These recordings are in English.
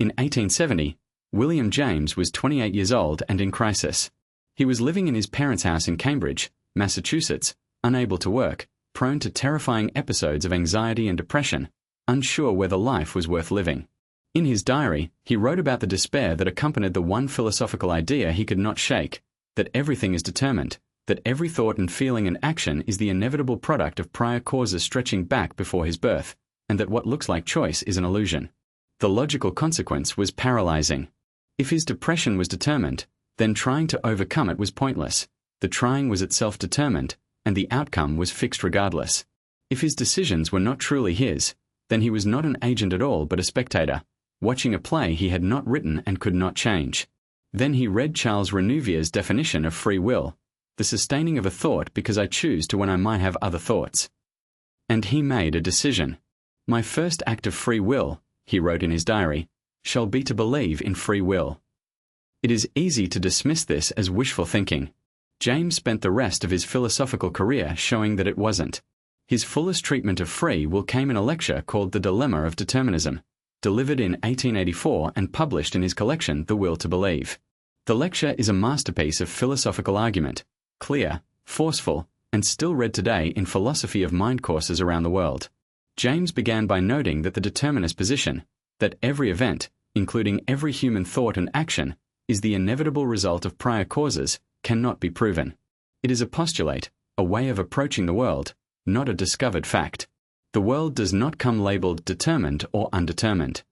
In 1870, William James was 28 years old and in crisis. He was living in his parents' house in Cambridge, Massachusetts, unable to work, prone to terrifying episodes of anxiety and depression, unsure whether life was worth living. In his diary, he wrote about the despair that accompanied the one philosophical idea he could not shake, that everything is determined, that every thought and feeling and action is the inevitable product of prior causes stretching back before his birth, and that what looks like choice is an illusion. The logical consequence was paralyzing. If his depression was determined, then trying to overcome it was pointless. The trying was itself determined, and the outcome was fixed regardless. If his decisions were not truly his, then he was not an agent at all but a spectator, watching a play he had not written and could not change. Then he read Charles Renouvière's definition of free will, the sustaining of a thought because I choose to when I might have other thoughts. And he made a decision. My first act of free will, he wrote in his diary, shall be to believe in free will. It is easy to dismiss this as wishful thinking. James spent the rest of his philosophical career showing that it wasn't. His fullest treatment of free will came in a lecture called The Dilemma of Determinism, delivered in 1884 and published in his collection The Will to Believe. The lecture is a masterpiece of philosophical argument, clear, forceful, and still read today in philosophy of mind courses around the world. James began by noting that the determinist position, that every event, including every human thought and action, is the inevitable result of prior causes, cannot be proven. It is a postulate, a way of approaching the world, not a discovered fact. The world does not come labeled determined or undetermined.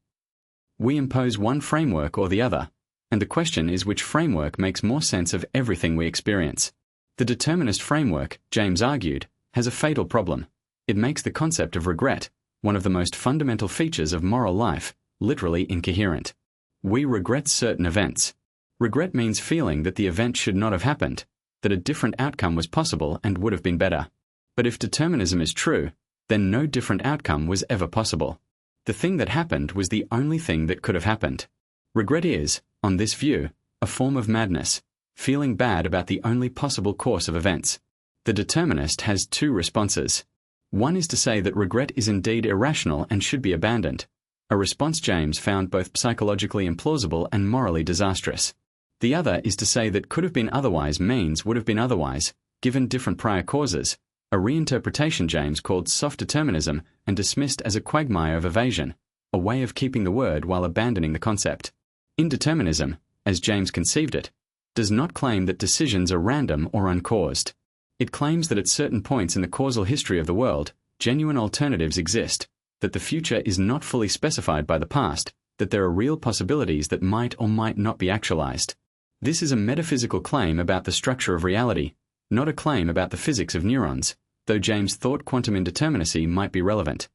We impose one framework or the other, and the question is which framework makes more sense of everything we experience. The determinist framework, James argued, has a fatal problem. It makes the concept of regret, one of the most fundamental features of moral life, literally incoherent. We regret certain events. Regret means feeling that the event should not have happened, that a different outcome was possible and would have been better. But if determinism is true, then no different outcome was ever possible. The thing that happened was the only thing that could have happened. Regret is, on this view, a form of madness, feeling bad about the only possible course of events. The determinist has two responses. One is to say that regret is indeed irrational and should be abandoned, a response James found both psychologically implausible and morally disastrous. The other is to say that could have been otherwise means would have been otherwise, given different prior causes, a reinterpretation James called soft determinism and dismissed as a quagmire of evasion, a way of keeping the word while abandoning the concept. Indeterminism, as James conceived it, does not claim that decisions are random or uncaused. It claims that at certain points in the causal history of the world, genuine alternatives exist, that the future is not fully specified by the past, that there are real possibilities that might or might not be actualized. This is a metaphysical claim about the structure of reality, not a claim about the physics of neurons, though James thought quantum indeterminacy might be relevant.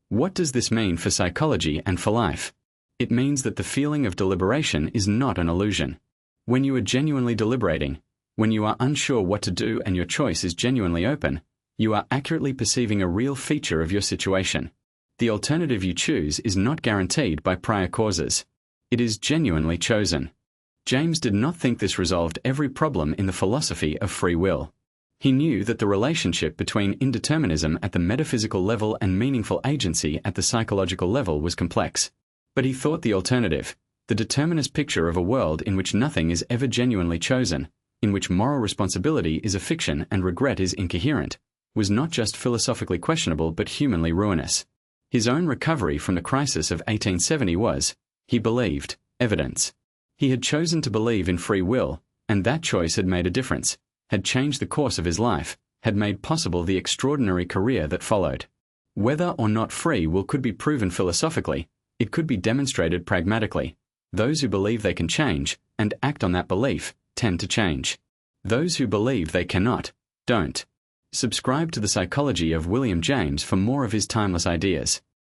What does this mean for psychology and for life? It means that the feeling of deliberation is not an illusion. When you are genuinely deliberating, when you are unsure what to do and your choice is genuinely open, you are accurately perceiving a real feature of your situation. The alternative you choose is not guaranteed by prior causes. It is genuinely chosen. James did not think this resolved every problem in the philosophy of free will. He knew that the relationship between indeterminism at the metaphysical level and meaningful agency at the psychological level was complex. But he thought the alternative, the determinist picture of a world in which nothing is ever genuinely chosen, in which moral responsibility is a fiction and regret is incoherent, was not just philosophically questionable but humanly ruinous. His own recovery from the crisis of 1870 was, he believed, evidence. He had chosen to believe in free will, and that choice had made a difference, had changed the course of his life, had made possible the extraordinary career that followed. Whether or not free will could be proven philosophically, it could be demonstrated pragmatically. Those who believe they can change, and act on that belief, tend to change. Those who believe they cannot, don't. Subscribe to The Psychology of William James for more of his timeless ideas.